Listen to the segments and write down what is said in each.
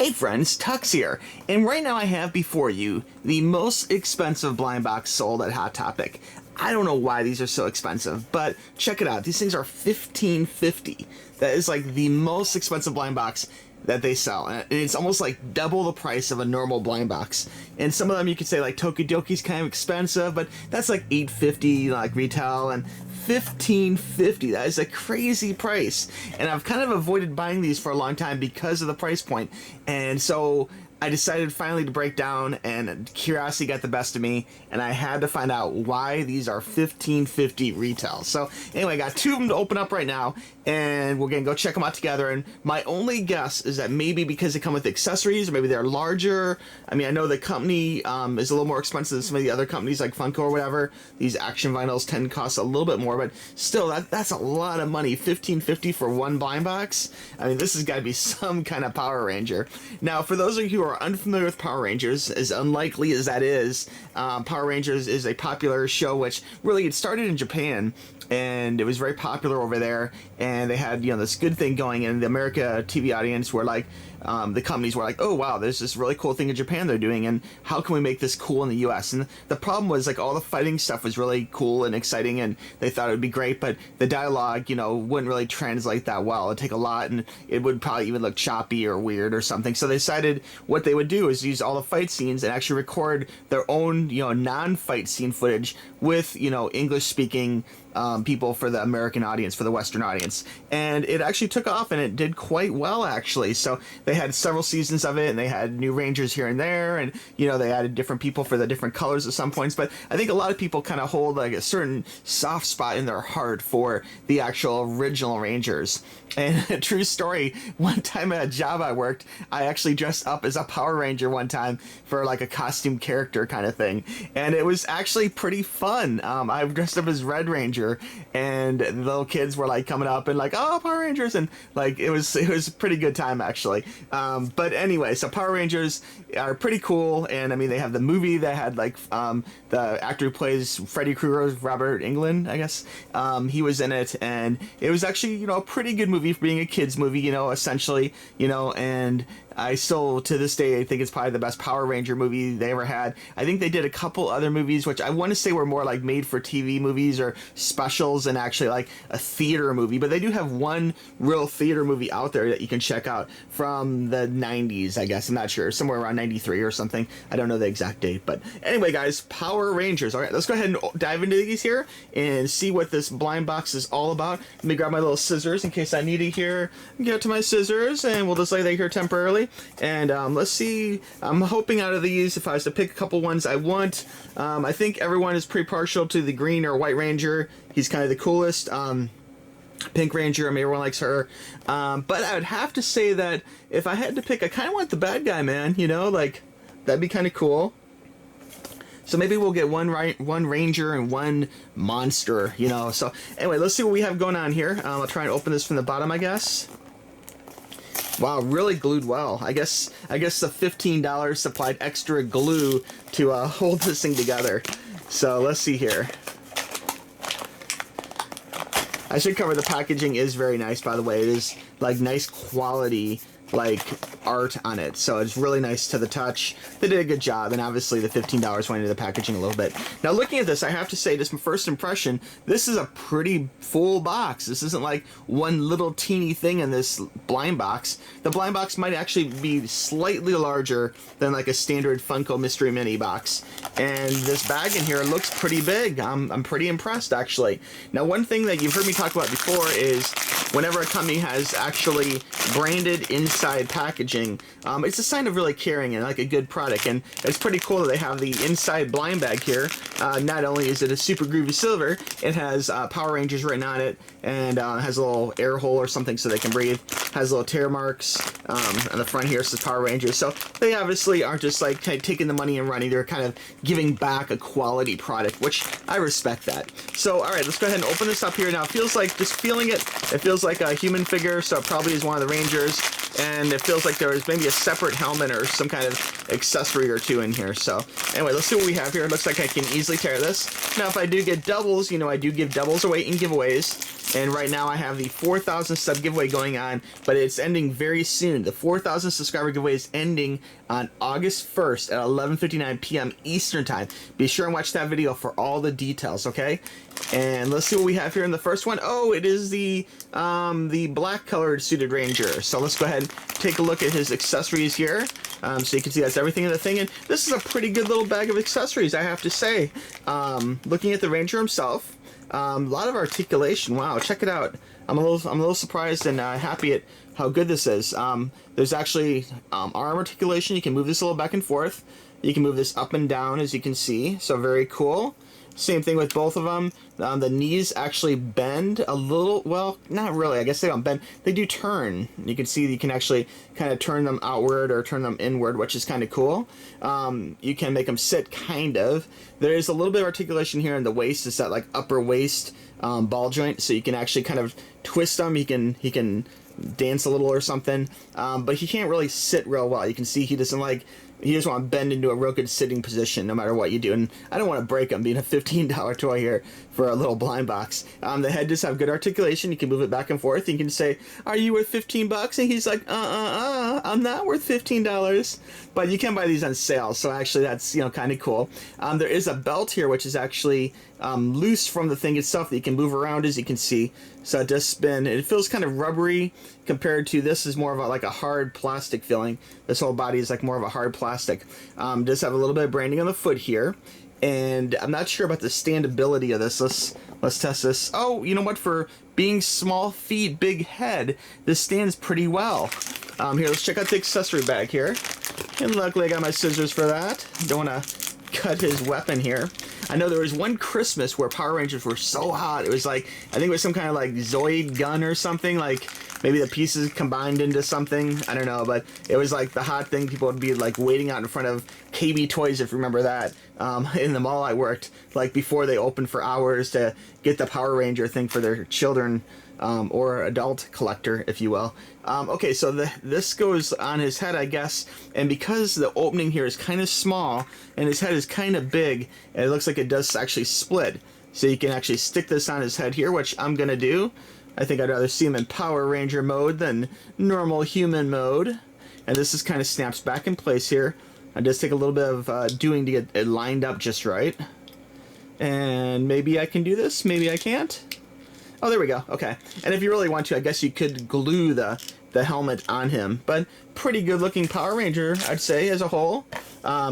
Hey friends, Tuxx here, and right now I have before you the most expensive blind box sold at Hot Topic. I don't know why these are so expensive, but check it out. These things are $15.50. That is like the most expensive blind box that they sell, and it's almost like double the price of a normal blind box. And some of them you could say like Tokidoki's kind of expensive, but that's like $8.50 like retail, and $15.50. That is a crazy price, and I've kind of avoided buying these for a long time because of the price point. And so I decided finally to break down, and curiosity got the best of me, and I had to find out why these are $15.50 retail. So anyway, I got two of them to open up right now, and we're gonna go check them out together. And my only guess is that maybe because they come with accessories, or maybe they're larger. I mean, I know the company is a little more expensive than some of the other companies like Funko or whatever. These action vinyls tend to cost a little bit more, but still, that's a lot of money. $15.50 for one blind box. I mean, this has got to be some kind of Power Ranger. Now, for those of you who are unfamiliar with Power Rangers, as unlikely as that is, Power Rangers is a popular show which really it started in Japan, and it was very popular over there, and they had, you know, this good thing going, and the America TV audience were like, the companies were like, oh wow, there's this really cool thing in Japan they're doing, and how can we make this cool in the US? And the problem was, like, all the fighting stuff was really cool and exciting, and they thought it would be great, but the dialogue, you know, wouldn't really translate that well. It'd take a lot, and it would probably even look choppy or weird or something. So they decided what they would do is use all the fight scenes and actually record their own, you know, non-fight scene footage with, you know, English-speaking people for the American audience, for the Western audience. And it actually took off, and it did quite well, actually. So they had several seasons of it, and they had new Rangers here and there, and, you know, they added different people for the different colors at some points. But I think a lot of people kind of hold like a certain soft spot in their heart for the actual original Rangers. And a true story, one time at a job I worked, I actually dressed up as a Power Ranger one time for like a costume character kind of thing. And it was actually pretty fun. I dressed up as Red Ranger, and the little kids were like coming up and like, oh, Power Rangers, and like it was a pretty good time, actually. But anyway, so Power Rangers are pretty cool, and I mean, they have the movie that had like the actor who plays Freddy Krueger, Robert Englund, I guess. He was in it, and it was actually, you know, a pretty good movie for being a kids movie, you know, essentially, you know. And I still, to this day, I think it's probably the best Power Ranger movie they ever had. I think they did a couple other movies, which I want to say were more like made-for-TV movies or specials and actually like a theater movie. But they do have one real theater movie out there that you can check out from the 90s, I guess. I'm not sure. Somewhere around 93 or something. I don't know the exact date. But anyway, guys, Power Rangers. All right, let's go ahead and dive into these here and see what this blind box is all about. Let me grab my little scissors in case I need it here. Get to my scissors, and we'll just lay that here temporarily. And let's see, I'm hoping out of these, if I was to pick a couple ones I want, I think everyone is pretty partial to the Green or White Ranger. He's kind of the coolest. Pink Ranger, I mean, everyone likes her. But I would have to say that if I had to pick, I kind of want the bad guy, man, you know, like, that'd be kind of cool. So maybe we'll get one Ranger and one monster, you know. So anyway, let's see what we have going on here. I'll try and open this from the bottom, I guess. Wow, really glued well. I guess the $15 supplied extra glue to hold this thing together. So let's see here. I should cover the packaging is very nice, by the way. It is like nice quality like art on it, so it's really nice to the touch. They did a good job, and obviously the $15 went into the packaging a little bit. Now, looking at this, I have to say, just my first impression, this is a pretty full box. This isn't like one little teeny thing in this blind box. The blind box might actually be slightly larger than like a standard Funko Mystery Mini box, and this bag in here looks pretty big. I'm pretty impressed, actually. Now, one thing that you've heard me talk about before is whenever a company has actually branded inside packaging, it's a sign of really caring and like a good product. And it's pretty cool that they have the inside blind bag here. Not only is it a super groovy silver, it has Power Rangers written on it, and has a little air hole or something so they can breathe. Has little tear marks on the front here, says Power Rangers. So they obviously aren't just like kind of taking the money and running. They're kind of giving back a quality product, which I respect that. So all right, let's go ahead and open this up here. Now it feels like, just feeling it, it feels like a human figure, so it probably is one of the Rangers. and it feels like there's maybe a separate helmet or some kind of accessory or two in here. So anyway, let's see what we have here. It looks like I can easily tear this. Now, if I do get doubles, you know, I do give doubles away in giveaways. And right now I have the 4,000 sub giveaway going on, but it's ending very soon. The 4,000 subscriber giveaway is ending on August 1st at 11:59 p.m. Eastern Time. Be sure and watch that video for all the details, okay? And let's see what we have here in the first one. Oh, it is the black colored suited ranger. So let's go ahead and take a look at his accessories here. So you can see that's everything in the thing. And this is a pretty good little bag of accessories, I have to say. Looking at the ranger himself, a lot of articulation. Wow, check it out. I'm a little surprised and happy at how good this is. There's actually arm articulation. You can move this a little back and forth. You can move this up and down, as you can see. So very cool. Same thing with both of them. The knees actually bend a little. Well, not really. I guess they don't bend. They do turn. You can see you can actually kind of turn them outward or turn them inward, which is kind of cool. You can make them sit, kind of. There is a little bit of articulation here in the waist. It's that like upper waist ball joint, so you can actually kind of twist them. He can dance a little or something, but he can't really sit real well. You can see he doesn't want to bend into a real good sitting position no matter what you do. And I don't want to break him being a $15 toy here for a little blind box. The head does have good articulation. You can move it back and forth. You can say, are you worth 15 bucks? And he's like, I'm not worth $15. But you can buy these on sale. So actually that's, you know, kind of cool. There is a belt here, which is actually loose from the thing itself that you can move around, as you can see. So it does spin. It feels kind of rubbery compared to this is more of like a hard plastic feeling. This whole body is like more of a hard plastic. Does have a little bit of branding on the foot here. And I'm not sure about the standability of this. Let's test this. Oh, you know what? For being small feet, big head, this stands pretty well. Here, let's check out the accessory bag here. And luckily I got my scissors for that. Don't want to cut his weapon here. I know there was one Christmas where Power Rangers were so hot. It was like, I think it was some kind of like Zoid gun or something. Like maybe the pieces combined into something. I don't know, but it was like the hot thing. People would be like waiting out in front of KB Toys, if you remember that, in the mall I worked, like before they opened for hours to get the Power Ranger thing for their children. Or adult collector, if you will. Okay, so this goes on his head, I guess, and because the opening here is kind of small and his head is kind of big, and it looks like it does actually split. So you can actually stick this on his head here, which I'm gonna do. I think I'd rather see him in Power Ranger mode than normal human mode. And this is kind of snaps back in place here. It does take a little bit of doing to get it lined up just right. And maybe I can do this, maybe I can't. Oh, there we go. Okay. And if you really want to, I guess you could glue the helmet on him. But pretty good looking Power Ranger, I'd say, as a whole.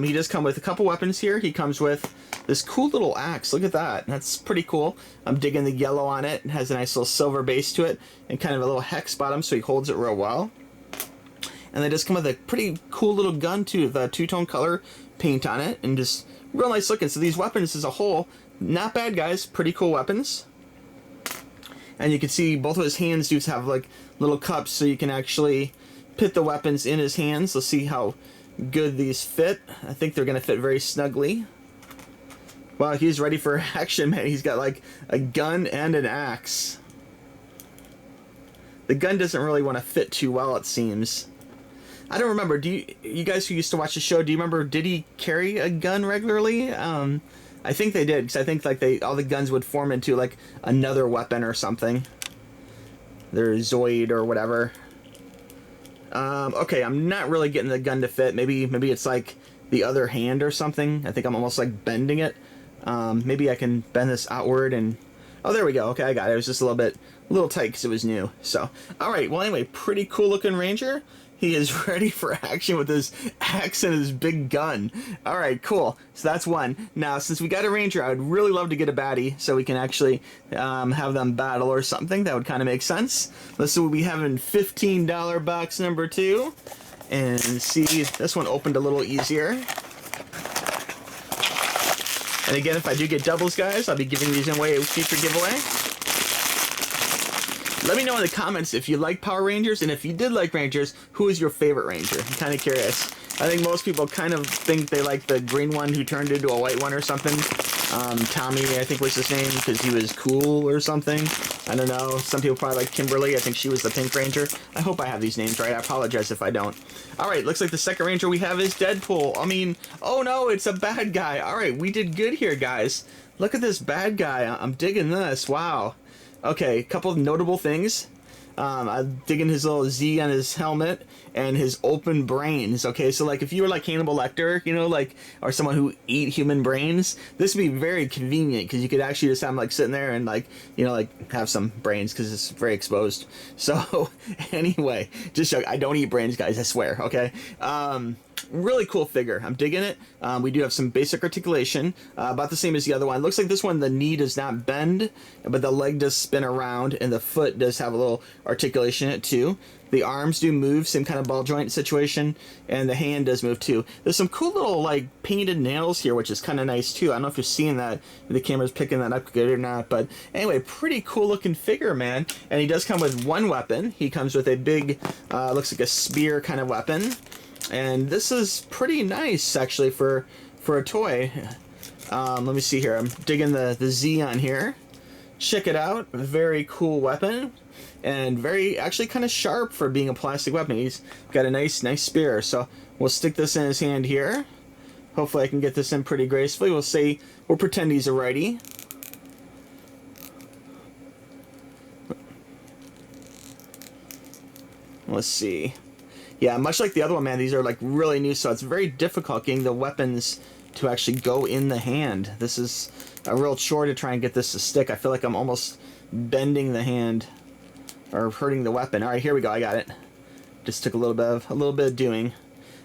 He does come with a couple weapons here. He comes with this cool little axe. Look at that. That's pretty cool. I'm digging the yellow on it. It has a nice little silver base to it and kind of a little hex bottom, so he holds it real well. And they just come with a pretty cool little gun too, with a two-tone color paint on it, and just real nice looking. So these weapons as a whole, not bad, guys. Pretty cool weapons. And you can see both of his hands do have like little cups, so you can actually put the weapons in his hands. Let's see how good these fit. I think they're going to fit very snugly. Wow, he's ready for action, man. He's got like a gun and an axe. The gun doesn't really want to fit too well, it seems. I don't remember. Do you guys who used to watch the show, do you remember, did he carry a gun regularly? I think they did, because I think like all the guns would form into like another weapon or something. Their Zoid or whatever. Okay, I'm not really getting the gun to fit. Maybe it's like the other hand or something. I think I'm almost like bending it. Maybe I can bend this outward and... Oh, there we go. Okay, I got it. It was just a little tight because it was new. So, all right. Well, anyway, pretty cool looking Ranger. He is ready for action with his axe and his big gun. All right, cool. So that's one. Now, since we got a Ranger, I would really love to get a baddie so we can actually have them battle or something. That would kind of make sense. Let's see what we have in $15 box number 2. And see, this one opened a little easier. And again, if I do get doubles, guys, I'll be giving these away a future giveaway. Let me know in the comments if you like Power Rangers, and if you did like Rangers, who is your favorite Ranger? I'm kind of curious. I think most people kind of think they like the green one who turned into a white one or something. Tommy, I think was his name, because he was cool or something. I don't know. Some people probably like Kimberly. I think she was the Pink Ranger. I hope I have these names right. I apologize if I don't. All right, looks like the second Ranger we have is Deadpool. I mean, oh no, it's a bad guy. All right, we did good here, guys. Look at this bad guy. I'm digging this. Wow. Okay, a couple of notable things. I'm digging his little Z on his helmet and his open brains. Okay, so like if you were like Hannibal Lecter, you know, like, or someone who ate human brains, this would be very convenient because you could actually just have him like sitting there and like, you know, like have some brains because it's very exposed. So anyway, just show, I don't eat brains, guys, I swear. Okay. Really cool figure. I'm digging it. We do have some basic articulation, about the same as the other one. Looks like this one, the knee does not bend, but the leg does spin around, and the foot does have a little articulation in it too. The arms do move, same kind of ball joint situation, and the hand does move too. There's some cool little like painted nails here, which is kind of nice too. I don't know if you're seeing that, if the camera's picking that up good or not, but anyway, pretty cool looking figure, man. And he does come with one weapon. He comes with a big, looks like a spear kind of weapon. And this is pretty nice, actually, for a toy. Let me see here. I'm digging the Z on here. Check it out. Very cool weapon. And very, actually, kind of sharp for being a plastic weapon. He's got a nice spear. So we'll stick this in his hand here. Hopefully I can get this in pretty gracefully. We'll pretend he's a righty. Let's see. Yeah, much like the other one, man, these are like really new, so it's very difficult getting the weapons to actually go in the hand. This is a real chore to try and get this to stick. I feel like I'm almost bending the hand or hurting the weapon. All right, here we go. I got it. Just took a little bit of doing.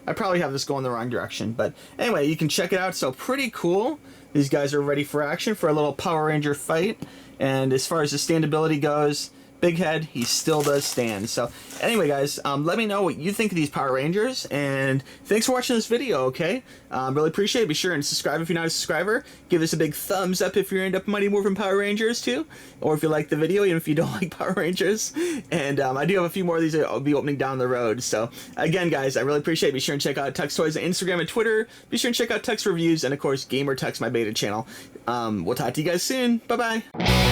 I probably have this going the wrong direction, but anyway, you can check it out. So pretty cool. These guys are ready for action for a little Power Ranger fight. And as far as the standability goes, big head, he still does stand. So anyway, guys, let me know what you think of these Power Rangers, and thanks for watching this video, okay? Really appreciate it. Be sure and subscribe if you're not a subscriber. Give us a big thumbs up if you're into Mighty Morphin Power Rangers too, or if you like the video, even if you don't like Power Rangers. And I do have a few more of these I'll be opening down the road. So again, guys, I really appreciate it. Be sure and check out Tuxx Toys on Instagram and Twitter. Be sure and check out Tuxx Reviews, and of course, Gamer Tuxx, my beta channel. We'll talk to you guys soon. Bye-bye.